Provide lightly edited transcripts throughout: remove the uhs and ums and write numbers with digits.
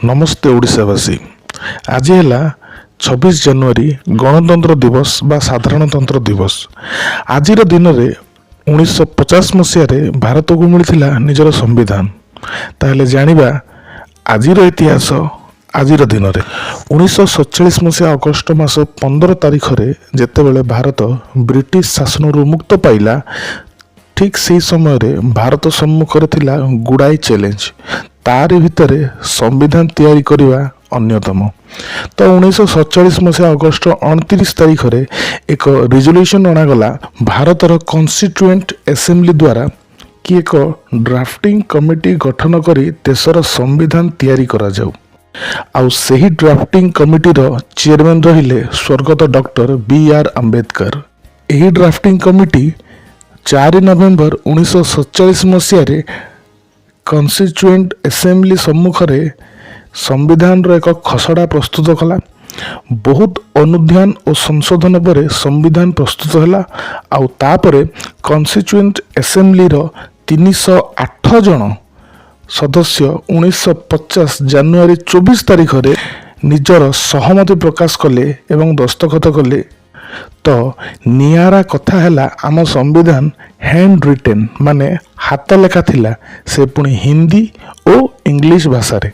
नमस्ते ओडिशावासी। आज है 26 जनवरी गणतंत्र दिवस बा साधारणतंत्र दिवस। आज दिन में 1950 मसीह भारत को मिलता निजर संविधान। ताहले जानिबा आजिर इतिहास। आज दिन में 1947 मसीहा अगस्ट मास 15 तारिख में जितेबाला भारत ब्रिटिश शासन मुक्त पाइला, ठीक से समय भारत सम्मुखर थिला गुड़ाई चैलेंज। तार भितर संविधान तैयारी करवा अन्यतम। तो 1947 मसीहा अगस्ट 29 तारिख में एक रिजोल्यूशन अणागला भारतर कॉन्स्टिट्यूएंट असेंबली द्वारा कि एक ड्राफ्टिंग कमिटी गठन करी देशर संविधान तैयारी करा जाऊ। आउ सही ड्राफ्टिंग कमिटीर चेयरमैन रहिले स्वर्गत डॉक्टर बी.आर. आंबेडकर। यही ड्राफ्टिंग कमिटी 4 नवेम्बर 1947 मसीह कॉन्स्टिट्यूएंट असेंबली सम्मुख में संविधान एक खसड़ा प्रस्तुत कला। बहुत अनुध्यान और संशोधन पर संविधान प्रस्तुत है। आउ तापरे कॉन्स्टिट्यूएंट असेंबली 308 जन सदस्य 1950 जनवरी 24 तारिख में निजर सहमति प्रकाश कले एवं दस्तखत कले। तो नियारा कथा है आम संविधान हैंड रिटेन माने हाथ लेखा थिला, से पुणी हिंदी और इंग्लिश भाषा रे।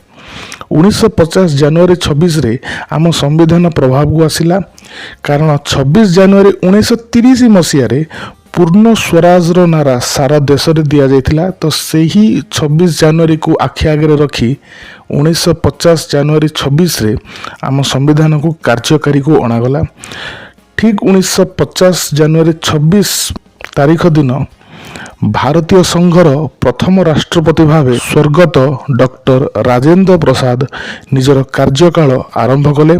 1950 जनवरी 26 रे आम संविधान प्रभाव को आसिला, कारण 26 जनवरी 1930 मसीह रे पूर्ण स्वराज रो नारा सारा देश रे दिया जाइथिला। तो सही 26 जनवरी को आखि आगे रखी 1950 जनवरी 26 रे आम संविधान को कार्यकारी को अणागला। ठीक 1950 जनवरी 26 तारीख दिन भारतीय संघर प्रथम राष्ट्रपति भाव स्वर्गत डॉक्टर राजेंद्र प्रसाद निजर कार्यकाल आरंभ कले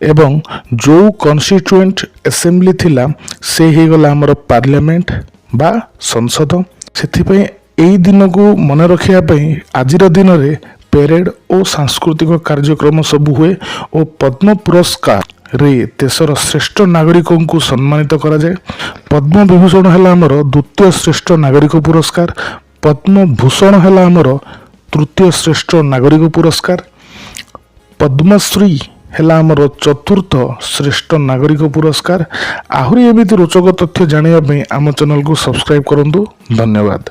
एवं जो कॉन्स्टिट्यूएंट असेंबली थिला से ही गला हमर पार्लियामेंट बा संसद। सेथिपई एई दिन को मन रखिया पई आजिर दिन रे पेरेड और सांस्कृतिक कार्यक्रम सब हुए और पद्म पुरस्कार रे देशर श्रेष्ठ नागरिकों को सम्मानित करा जाए। पद्म विभूषण है आमर द्वितीय श्रेष्ठ नागरिक पुरस्कार, पद्म भूषण है आमर तृतीय श्रेष्ठ नागरिक पुरस्कार, पद्मश्री है आमर चतुर्थ श्रेष्ठ नागरिक पुरस्कार। आहरी एमती रोचक तथ्य जानिबा आम चैनल को सब्सक्राइब करंतु। धन्यवाद।